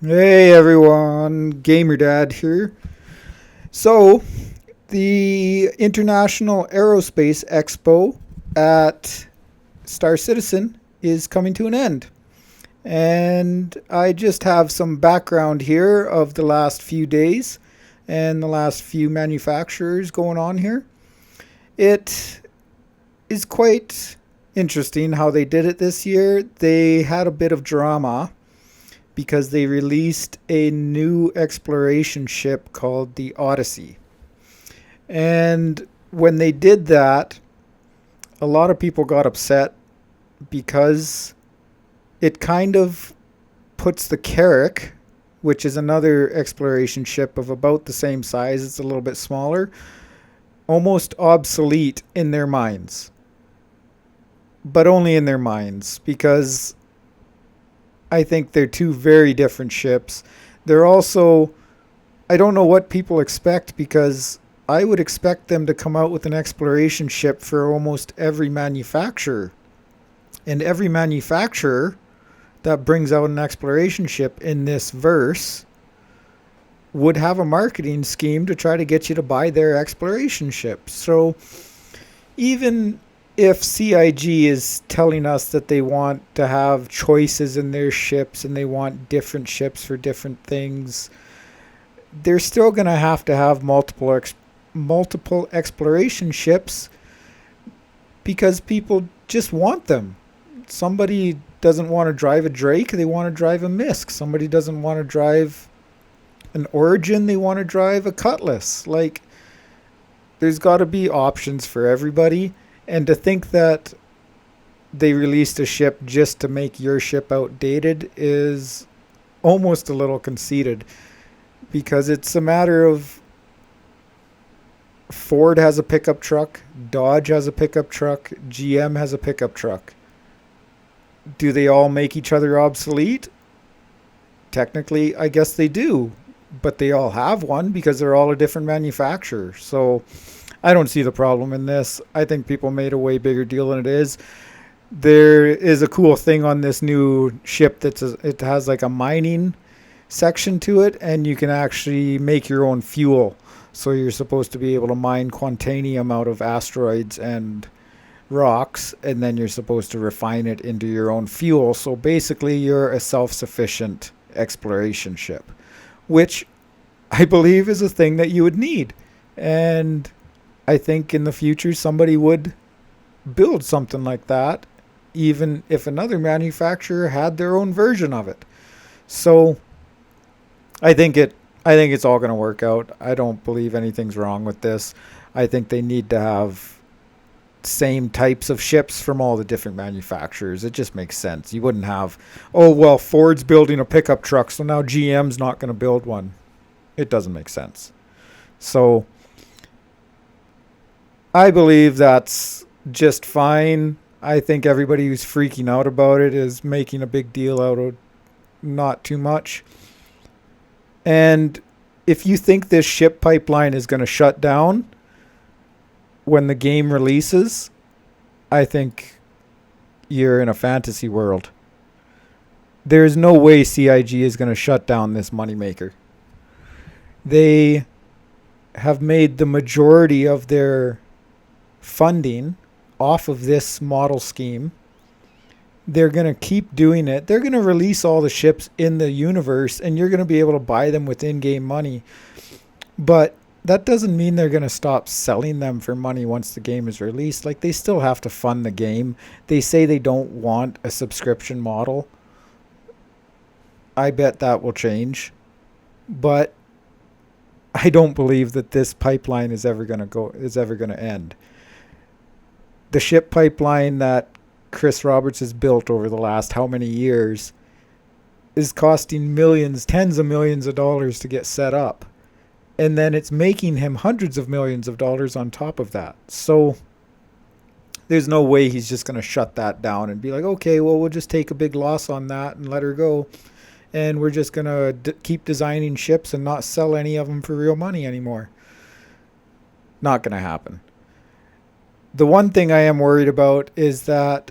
Hey everyone, Gamer Dad here. So, the International Aerospace Expo at Star Citizen is coming to an end. And I just have some background here of the last few days and the last few manufacturers going on here. It is quite interesting how they did it this year. They had a bit of drama because they released a new exploration ship called the Odyssey. And when they did that, a lot of people got upset because it kind of puts the Carrack, which is another exploration ship of about the same size, it's a little bit smaller, almost obsolete in their minds. But only in their minds, because I think they're two very different ships. They're also, I don't know what people expect, because I would expect them to come out with an exploration ship for almost every manufacturer. And every manufacturer that brings out an exploration ship in this verse would have a marketing scheme to try to get you to buy their exploration ship. So even if CIG is telling us that they want to have choices in their ships and they want different ships for different things, they're still going to have multiple exploration ships because people just want them. Somebody doesn't want to drive a Drake, they want to drive a Misk. Somebody doesn't want to drive an Origin, they want to drive a Cutlass. Like, there's got to be options for everybody. And to think that they released a ship just to make your ship outdated is almost a little conceited, because it's a matter of Ford has a pickup truck, Dodge has a pickup truck, GM has a pickup truck. Do they all make each other obsolete? Technically, I guess they do, but they all have one because they're all a different manufacturer. So I don't see the problem in this. I think people made a way bigger deal than it is. There is a cool thing on this new ship it has like a mining section to it, and you can actually make your own fuel. So you're supposed to be able to mine quantanium out of asteroids and rocks, and then you're supposed to refine it into your own fuel. So basically, you're a self-sufficient exploration ship, which I believe is a thing that you would need. And I think in the future somebody would build something like that, even if another manufacturer had their own version of it. So I think it I think it's all going to work out. I don't believe anything's wrong with this. I think they need to have same types of ships from all the different manufacturers. It just makes sense. You wouldn't have, oh well, Ford's building a pickup truck, so now GM's not going to build one. It doesn't make sense. So I believe that's just fine. I think everybody who's freaking out about it is making a big deal out of not too much. And if you think this ship pipeline is going to shut down when the game releases, I think you're in a fantasy world. There's no way CIG is going to shut down this moneymaker. They have made the majority of their funding off of this model scheme. They're going to keep doing it. They're going to release all the ships in the universe, and you're going to be able to buy them with in-game money. But that doesn't mean they're going to stop selling them for money once the game is released. Like, they still have to fund the game. They say they don't want a subscription model. I bet that will change. But I don't believe that this pipeline is ever going to end. The ship pipeline that Chris Roberts has built over the last how many years is costing millions, tens of millions of dollars to get set up. And then it's making him hundreds of millions of dollars on top of that. So there's no way he's just going to shut that down and be like, okay, well, we'll just take a big loss on that and let her go. And we're just going to keep designing ships and not sell any of them for real money anymore. Not going to happen. The one thing I am worried about is that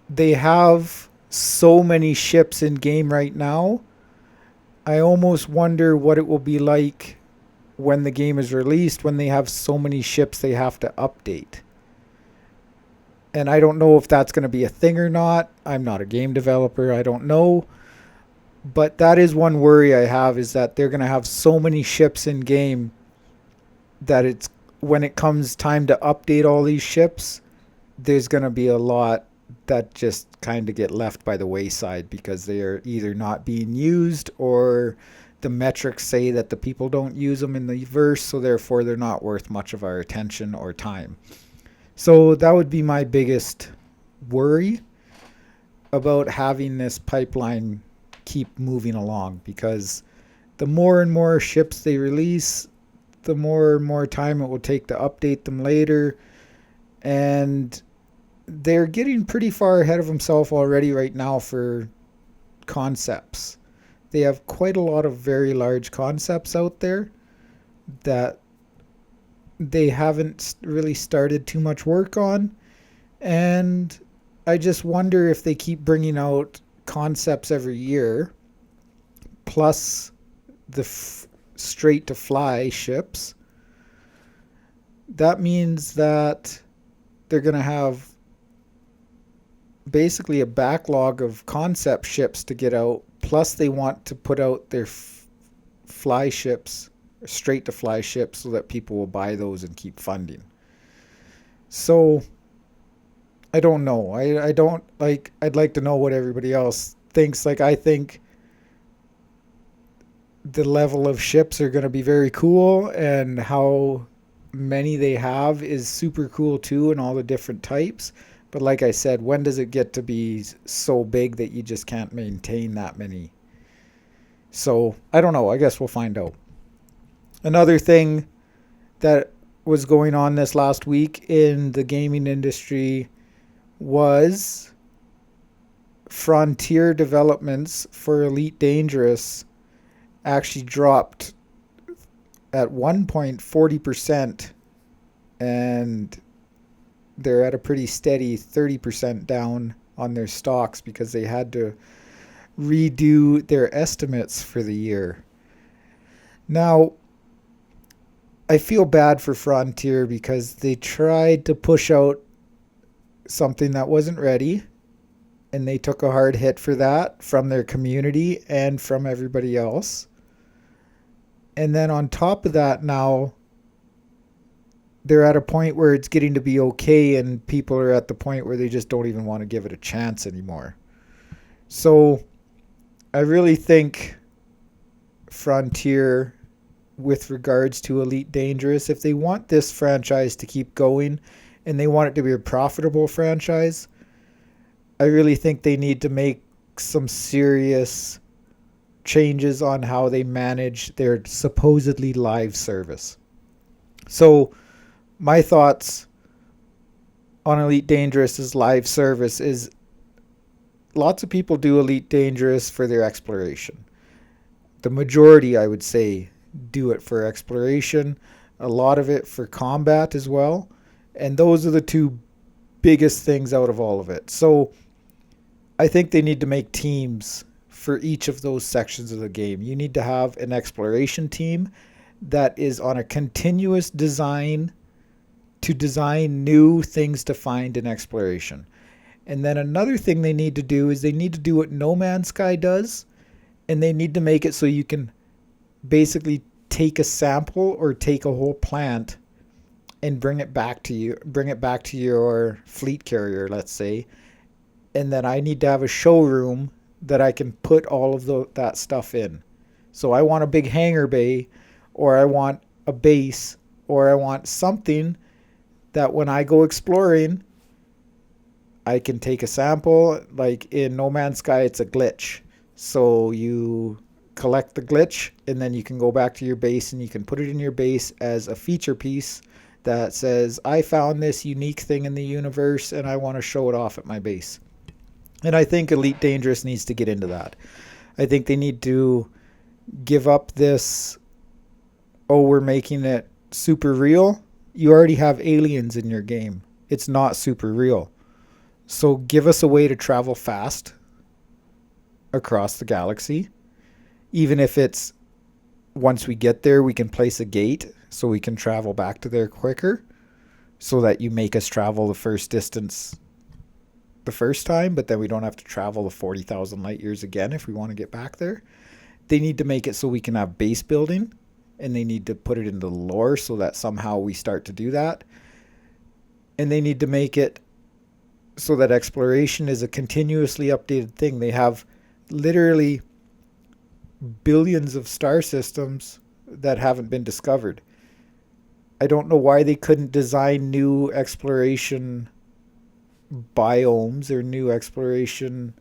they have so many ships in game right now I almost wonder what it will be like when the game is released, when they have so many ships they have to update. And I don't know if that's going to be a thing or not. I'm not a game developer. I don't know. But that is one worry I have, is that they're going to have so many ships in game that it's when it comes time to update all these ships, there's going to be a lot that just kind of get left by the wayside because they are either not being used, or the metrics say that the people don't use them in the verse, so therefore they're not worth much of our attention or time. So that would be my biggest worry about having this pipeline keep moving along, because the more and more ships they release, the more and more time it will take to update them later. And they're getting pretty far ahead of themselves already right now for concepts. They have quite a lot of very large concepts out there that they haven't really started too much work on. And I just wonder, if they keep bringing out concepts every year, plus the straight to fly ships, that means that they're going to have basically a backlog of concept ships to get out, plus they want to put out their fly ships, straight to fly ships, so that people will buy those and keep funding. So I don't know. I don't like, I'd like to know what everybody else thinks. Like, I think the level of ships are going to be very cool, and how many they have is super cool too, and all the different types. But like I said, when does it get to be so big that you just can't maintain that many? So I don't know. I guess we'll find out. Another thing that was going on this last week in the gaming industry was Frontier developments for Elite Dangerous actually dropped at one point 40%, and they're at a pretty steady 30% down on their stocks because they had to redo their estimates for the year. Now, I feel bad for Frontier because they tried to push out something that wasn't ready, and they took a hard hit for that from their community and from everybody else. And then on top of that, now they're at a point where it's getting to be okay, and people are at the point where they just don't even want to give it a chance anymore. So I really think Frontier, with regards to Elite Dangerous, if they want this franchise to keep going and they want it to be a profitable franchise, I really think they need to make some serious changes on how they manage their supposedly live service. So my thoughts on Elite Dangerous's live service is, lots of people do Elite Dangerous for their exploration. The majority, I would say, do it for exploration, a lot of it for combat as well. And those are the two biggest things out of all of it. So I think they need to make teams for each of those sections of the game. You need to have an exploration team that is on a continuous design to design new things to find in exploration. And then another thing they need to do is they need to do what No Man's Sky does, and they need to make it so you can basically take a sample or take a whole plant and bring it back to your fleet carrier, let's say. And then I need to have a showroom that I can put all of that stuff in. So I want a big hangar bay, or I want a base, or I want something that when I go exploring, I can take a sample. Like in No Man's Sky, it's a glitch. So you collect the glitch, and then you can go back to your base, and you can put it in your base as a feature piece that says, I found this unique thing in the universe, and I want to show it off at my base. And I think Elite Dangerous needs to get into that. I think they need to give up this, oh, we're making it super real. You already have aliens in your game. It's not super real. So give us a way to travel fast across the galaxy. even if it's once we get there, we can place a gate so we can travel back to there quicker, so that you make us travel the first distance the first time, but then we don't have to travel the 40,000 light years again if we want to get back there. They need to make it so we can have base building, and they need to put it into the lore so that somehow we start to do that. And they need to make it so that exploration is a continuously updated thing. They have literally billions of star systems that haven't been discovered. I don't know why they couldn't design new exploration biomes or new exploration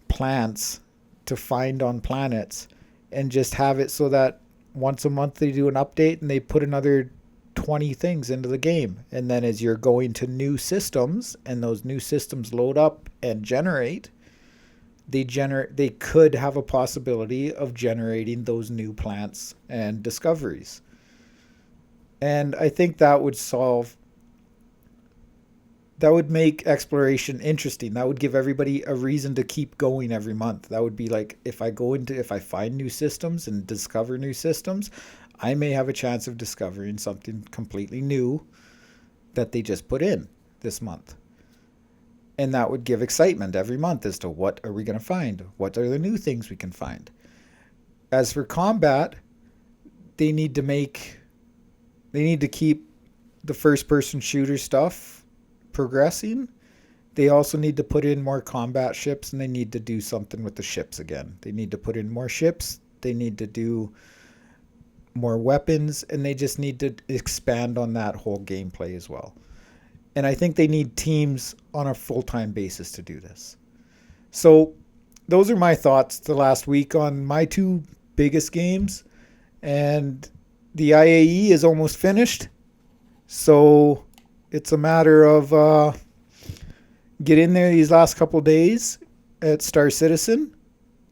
plants to find on planets, and just have it so that once a month they do an update and they put another 20 things into the game. And then as you're going to new systems and those new systems load up and generate, they could have a possibility of generating those new plants and discoveries. And I think that would make exploration interesting. That would give everybody a reason to keep going every month. That would be like, if I find new systems and discover new systems, I may have a chance of discovering something completely new that they just put in this month. And that would give excitement every month as to what are we going to find? What are the new things we can find? As for combat, they need to keep the first person shooter stuff progressing. They also need to put in more combat ships, and they need to do something with the ships again. They need to put in more ships. They need to do more weapons, and they just need to expand on that whole gameplay as well. And I think they need teams on a full-time basis to do this. So those are my thoughts the last week on my two biggest games. And the IAE is almost finished. So it's a matter of get in there these last couple days at Star Citizen.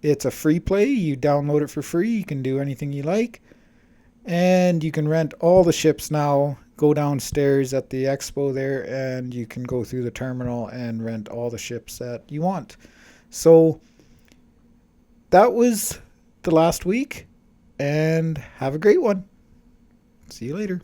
It's a free play. You download it for free. You can do anything you like. And you can rent all the ships now. Go downstairs at the expo there, and you can go through the terminal and rent all the ships that you want. So that was the last week, and have a great one. See you later.